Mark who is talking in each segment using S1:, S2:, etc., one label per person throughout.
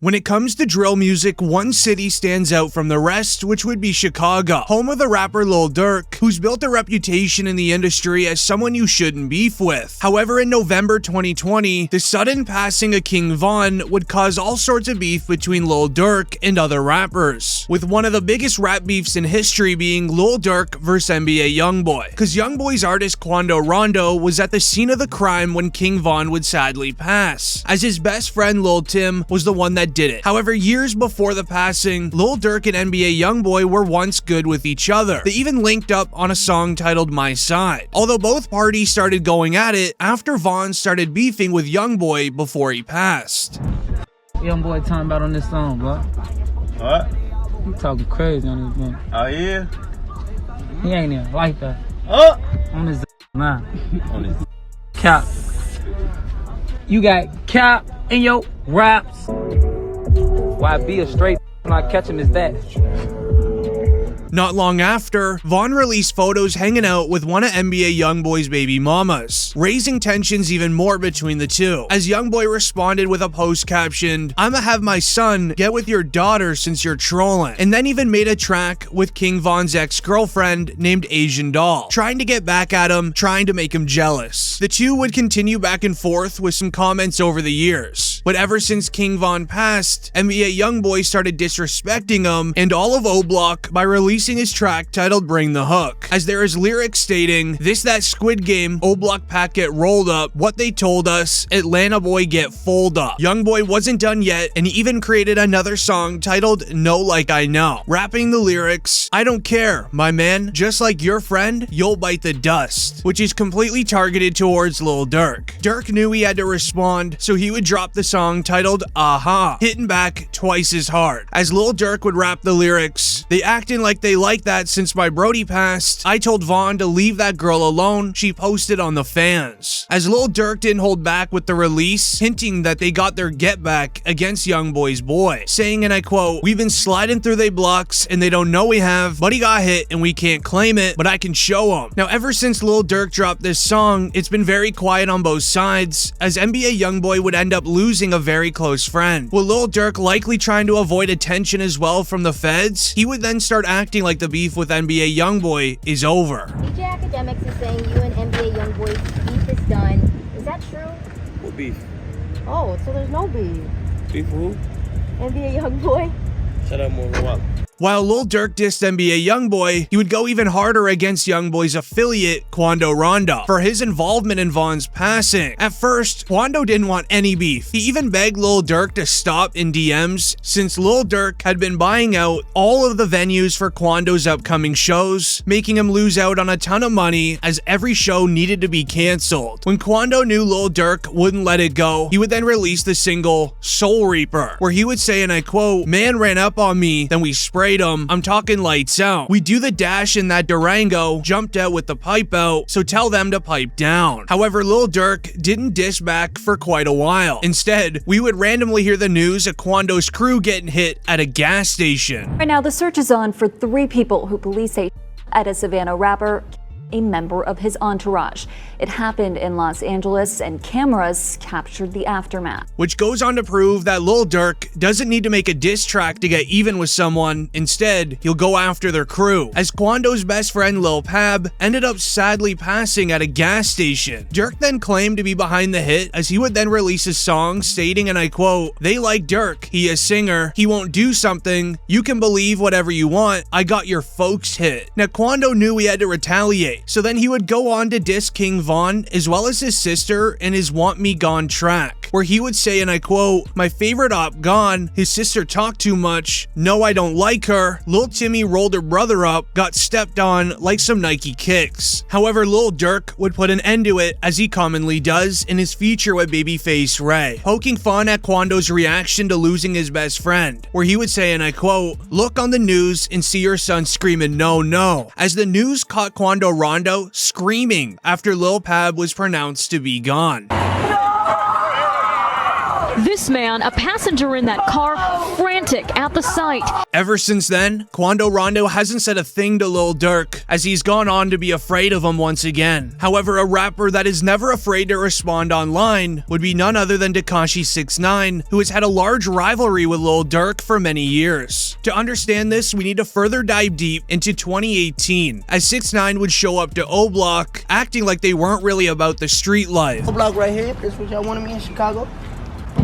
S1: When it comes to drill music, one city stands out from the rest, which would be Chicago, home of the rapper Lil Durk, who's built a reputation in the industry as someone you shouldn't beef with. However, in November 2020, the sudden passing of King Von would cause all sorts of beef between Lil Durk and other rappers, with one of the biggest rap beefs in history being Lil Durk versus NBA YoungBoy, because YoungBoy's artist Quando Rondo was at the scene of the crime when King Von would sadly pass, as his best friend Lil Tim was the one that did it. However, years before the passing, Lil Durk and NBA YoungBoy were once good with each other. They even linked up on a song titled My Side, although both parties started going at it after Von started beefing with YoungBoy before he passed.
S2: YoungBoy talking about on this song, bro.
S3: What?
S2: He talking crazy on this man.
S3: Oh yeah?
S2: He ain't even like that.
S3: Oh!
S2: On his man.
S3: On his
S2: Cap. You got cap in your raps. Why be a straight not catching his that?
S1: Not long after, Von released photos hanging out with one of NBA YoungBoy's baby mamas, raising tensions even more between the two, as YoungBoy responded with a post captioned, "I'ma have my son get with your daughter since you're trolling," and then even made a track with King Von's ex-girlfriend named Asian Doll, trying to get back at him, trying to make him jealous. The two would continue back and forth with some comments over the years, but ever since King Von passed, NBA YoungBoy started disrespecting him and all of O Block by releasing his track titled Bring the Hook, as there is lyrics stating, "This that Squid Game, O Block pack get rolled up, what they told us, Atlanta boy get fold up." YoungBoy wasn't done yet and even created another song titled Know Like I Know, rapping the lyrics, "I don't care, my man, just like your friend, you'll bite the dust," which is completely targeted towards Lil Durk. Durk knew he had to respond, so he would drop the song titled Aha, hitting back twice as hard, as Lil Durk would rap the lyrics, "They acting like they like that since my Brody passed. I told Von to leave that girl alone. She posted on the fans," as Lil Durk didn't hold back with the release, hinting that they got their get back against YoungBoy's boy, saying, and I quote, "We've been sliding through they blocks and they don't know we have, but he got hit and we can't claim it, but I can show him." Now, ever since Lil Durk dropped this song, it's been very quiet on both sides, as NBA YoungBoy would end up losing a very close friend, with Lil Durk likely trying to avoid attention as well from the feds. He would then start acting like the beef with NBA YoungBoy is over.
S4: DJ Academics is saying you and NBA YoungBoy's beef is done. Is that true?
S3: What beef?
S4: Oh, so there's no beef.
S3: Beef who?
S4: NBA YoungBoy?
S3: Shut up, more up.
S1: While Lil Durk dissed NBA YoungBoy, he would go even harder against YoungBoy's affiliate, Quando Rondo, for his involvement in Von's passing. At first, Quando didn't want any beef. He even begged Lil Durk to stop in DMs, since Lil Durk had been buying out all of the venues for Quando's upcoming shows, making him lose out on a ton of money as every show needed to be canceled. When Quando knew Lil Durk wouldn't let it go, he would then release the single Soul Reaper, where he would say, and I quote, "Man ran up on me, then we sprayed him. I'm talking lights out. We do the dash in that Durango, jumped out with the pipe out, so tell them to pipe down." However, Lil Durk didn't diss back for quite a while. Instead, we would randomly hear the news of Quando's crew getting hit at a gas station.
S5: Right now, the search is on for 3 people who police say at a Savannah rapper, a member of his entourage. It happened in Los Angeles and cameras captured the aftermath.
S1: Which goes on to prove that Lil Durk doesn't need to make a diss track to get even with someone. Instead, he'll go after their crew, as Quando's best friend Lil Pab ended up sadly passing at a gas station. Durk then claimed to be behind the hit, as he would then release a song stating, and I quote, "They like Durk, he a singer, he won't do something, you can believe whatever you want, I got your folks hit." Now, Quando knew he had to retaliate, so then he would go on to diss King Von as well as his sister in his Want Me Gone track, where he would say, and I quote, "My favorite op gone, his sister talked too much, no I don't like her, Lil Timmy rolled her brother up, got stepped on like some Nike kicks." However, Lil Durk would put an end to it, as he commonly does in his feature with Babyface Ray, poking fun at Quando's reaction to losing his best friend, where he would say, and I quote, "Look on the news and see your son screaming no no," as the news caught Quando Rondo screaming after Lil Pab was pronounced to be gone.
S6: This man, a passenger in that car, frantic at the sight.
S1: Ever since then, Quando Rondo hasn't said a thing to Lil Durk, as he's gone on to be afraid of him once again. However, a rapper that is never afraid to respond online would be none other than Tekashi 6ix9ine, who has had a large rivalry with Lil Durk for many years. To understand this, we need to further dive deep into 2018, as 6ix9ine would show up to O Block, acting like they weren't really about the street life.
S7: O Block right here, this what y'all wanted me in Chicago?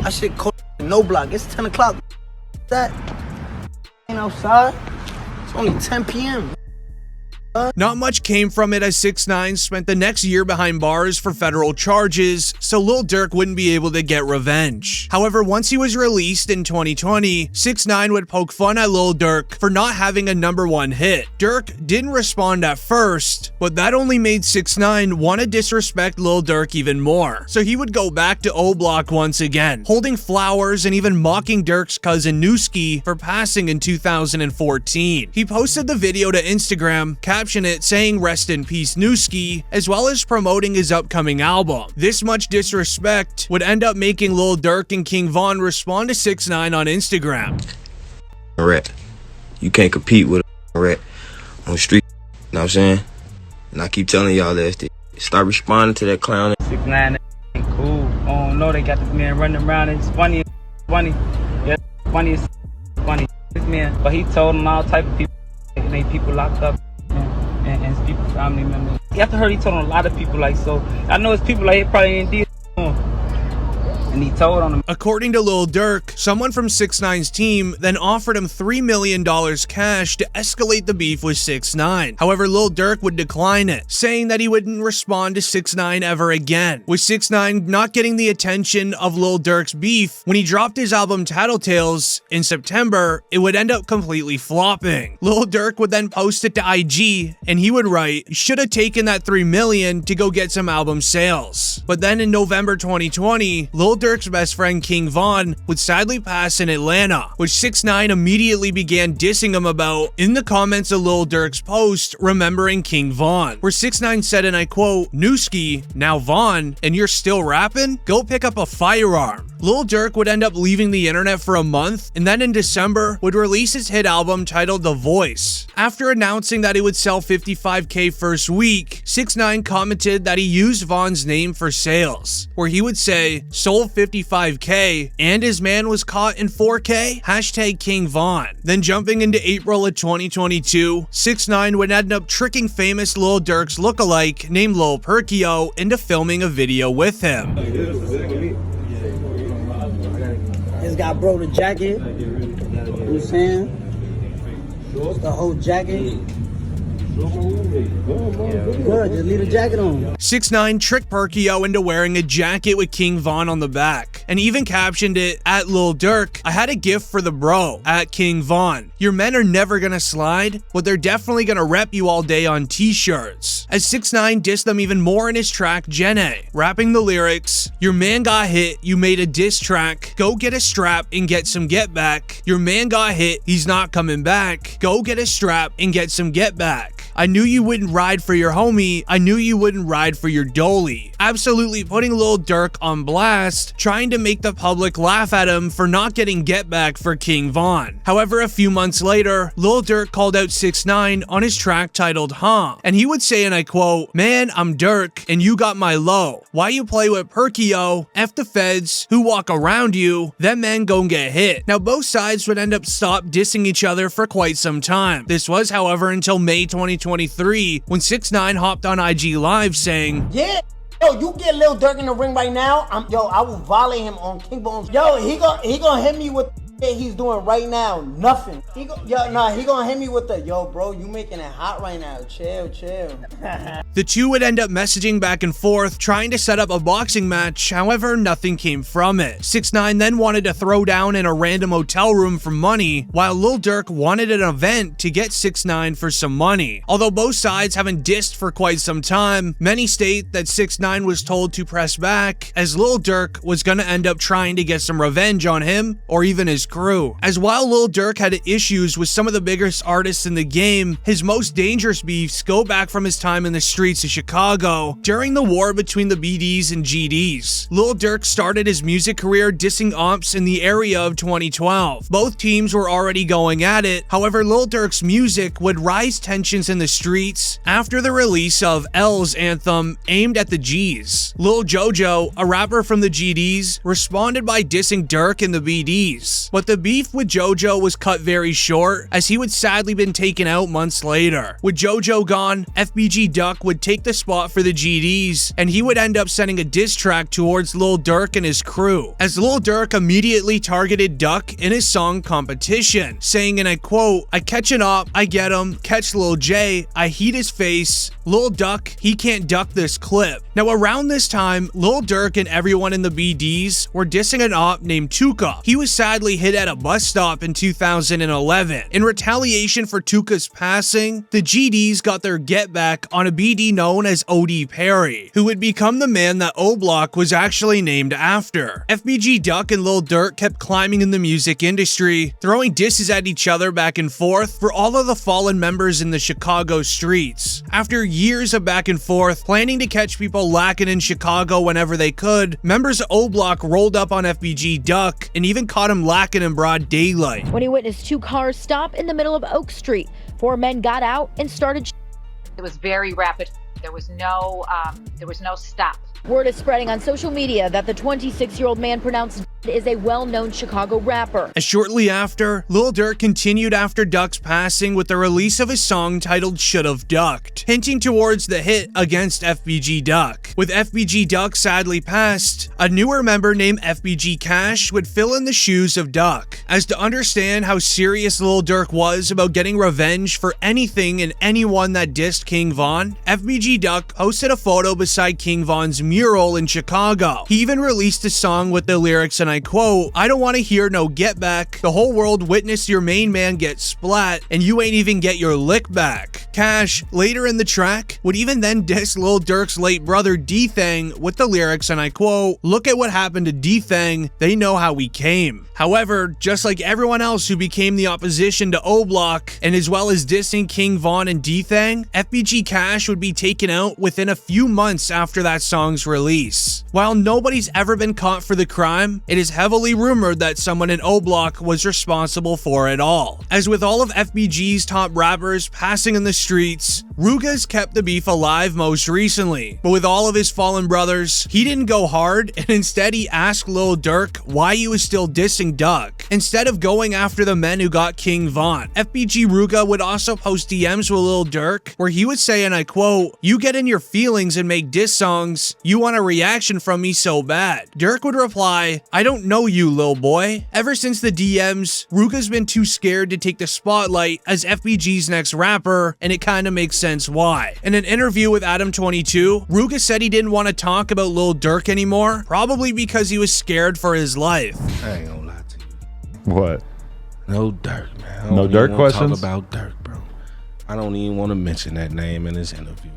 S7: I should call no block, it's 10 o'clock. That ain't outside, it's only 10 p.m.
S1: Not much came from it, as 6ix9ine spent the next year behind bars for federal charges, so Lil Durk wouldn't be able to get revenge. However, once he was released in 2020, 6ix9ine would poke fun at Lil Durk for not having a #1 hit. Durk didn't respond at first, but that only made 6ix9ine want to disrespect Lil Durk even more. So he would go back to O Block once again, holding flowers and even mocking Durk's cousin Newski for passing in 2014. He posted the video to Instagram, caption it saying "Rest in peace Newski," as well as promoting his upcoming album. This much disrespect would end up making Lil Durk and King Von respond to 6ix9ine on Instagram.
S8: Rat. You can't compete with a rat on the street, you know what I'm saying? And I keep telling y'all that. Start responding to that clown.
S2: 6ix9ine ain't cool. Oh no, they got this man running around. It's funny. Yeah, funny. This man, but he told them all type of people, and they people locked up. And his people, family members. After heard he told on a lot of people, like, so I know it's people like he probably ain't did, and he told on them.
S1: According to Lil Durk, someone from 6ix9ine's team then offered him $3 million cash to escalate the beef with 6ix9ine. However, Lil Durk would decline it, saying that he wouldn't respond to 6ix9ine ever again. With 6ix9ine not getting the attention of Lil Durk's beef, when he dropped his album Tattletales in September, it would end up completely flopping. Lil Durk would then post it to IG, and he would write, "Should have taken that $3 million to go get some album sales." But then in November 2020, Lil Durk's best friend King Von would sadly pass in Atlanta, which 6ix9ine immediately began dissing him about in the comments of Lil Durk's post remembering King Von, where 6ix9ine said, and I quote, "Newski, now Von, and you're still rapping? Go pick up a firearm." Lil Durk would end up leaving the internet for a month, and then in December would release his hit album titled The Voice. After announcing that it would sell 55K first week, 6ix9ine commented that he used Von's name for sales, where he would say, "Sold 55K, and his man was caught in 4K? Hashtag King Von." Then jumping into April of 2022, 6ix9ine would end up tricking famous Lil Durk's lookalike named Lil Perkio into filming a video with him.
S7: It's got bro the jacket, you know what I'm saying? The whole jacket. Good, just leave the jacket on.
S1: 6ix9ine tricked Perkio into wearing a jacket with King Von on the back, and even captioned it, "At Lil Durk, I had a gift for the bro, at King Von. Your men are never gonna slide, but they're definitely gonna rep you all day on t-shirts." As 6ix9ine dissed them even more in his track Jenna, rapping the lyrics, "Your man got hit, you made a diss track, go get a strap and get some get back. Your man got hit, he's not coming back, go get a strap and get some get back. I knew you wouldn't ride for your homie, I knew you wouldn't ride for your dolly." Absolutely putting Lil Durk on blast, trying to make the public laugh at him for not getting get back for King Von. However, a few months later, Lil Durk called out 6ix9ine on his track titled Huh, and he would say, and I quote, "Man, I'm Durk, and you got my low. Why you play with Perkio? F the feds, who walk around you, them men gon' get hit." Now, both sides would end up stop dissing each other for quite some time. This was, however, until May 2023, when 6ix9ine hopped on IG Live saying,
S7: Yeah. Yo, you get Lil Durk in the ring right now, I will volley him on King Bones. Yo, he gonna hit me with shit he's doing right now. Nothing. He gonna hit me with the, "Yo, bro, you making it hot right now. Chill."
S1: The two would end up messaging back and forth, trying to set up a boxing match. However, nothing came from it. 6ix9ine then wanted to throw down in a random hotel room for money, while Lil Durk wanted an event to get 6ix9ine for some money. Although both sides haven't dissed for quite some time, many state that 6ix9ine was told to press back, as Lil Durk was gonna end up trying to get some revenge on him, or even his crew. As while Lil Durk had issues with some of the biggest artists in the game, his most dangerous beefs go back from his time in the streets of Chicago during the war between the BDs and GDs. Lil Durk started his music career dissing Omps in the area of 2012. Both teams were already going at it, however Lil Durk's music would rise tensions in the streets after the release of L's anthem aimed at the G's. Lil Jojo, a rapper from the GDs, responded by dissing Durk and the BDs, but the beef with Jojo was cut very short as he would sadly been taken out months later. With Jojo gone, FBG Duck would take the spot for the GDs and he would end up sending a diss track towards Lil Durk and his crew, as Lil Durk immediately targeted Duck in his song Competition, saying, and I quote, "I catch an op, I get him, catch Lil J, I heat his face, Lil Duck, he can't duck this clip." Now around this time, Lil Durk and everyone in the BDs were dissing an op named Tuka. He was sadly hit at a bus stop in 2011. In retaliation for Tuka's passing, the GDs got their get back on a BD known as OD Perry, who would become the man that O-Block was actually named after. FBG Duck and Lil Durk kept climbing in the music industry, throwing disses at each other back and forth for all of the fallen members in the Chicago streets. After years of back and forth, planning to catch people lacking in Chicago whenever they could, members of O-Block rolled up on FBG Duck and even caught him lacking in broad daylight.
S9: When he witnessed two cars stop in the middle of Oak Street, 4 men got out and started.
S10: It was very rapid. There was no stop.
S9: Word is spreading on social media that the 26-year-old man pronounced is a well-known Chicago rapper.
S1: Shortly after, Lil Durk continued after Duck's passing with the release of his song titled Should've Ducked, hinting towards the hit against FBG Duck. With FBG Duck sadly passed, a newer member named FBG Cash would fill in the shoes of Duck. As to understand how serious Lil Durk was about getting revenge for anything and anyone that dissed King Von, FBG Duck posted a photo beside King Von's mural in Chicago. He even released a song with the lyrics, and I quote, "I don't want to hear no get back. The whole world witnessed your main man get splat, and you ain't even get your lick back." Cash, later in the track, would even then diss Lil Durk's late brother D-Thang with the lyrics, and I quote, "Look at what happened to D-Thang. They know how we came." However, just like everyone else who became the opposition to O-Block, and as well as dissing King Von and D-Thang, FBG Cash would be taken out within a few months after that song's release. While nobody's ever been caught for the crime, it is heavily rumored that someone in O-Block was responsible for it all. As with all of FBG's top rappers passing in the streets, Ruga's kept the beef alive most recently, but with all of his fallen brothers, he didn't go hard, and instead he asked Lil Durk why he was still dissing Duck, instead of going after the men who got King Von. FBG Ruga would also post DMs with Lil Durk, where he would say, and I quote, "You get in your feelings and make diss songs, you want a reaction from me so bad." Durk would reply, "I don't know you, lil boy." Ever since the DMs, Ruga's been too scared to take the spotlight as FBG's next rapper, and it kinda makes sense why. In an interview with Adam22, Ruga said he didn't want to talk about Lil Durk anymore, probably because he was scared for his life.
S11: I ain't gonna lie to you.
S12: What?
S11: No Durk, man.
S12: No Durk questions?
S11: Talk about Durk, bro. I don't even want to mention that name in this interview.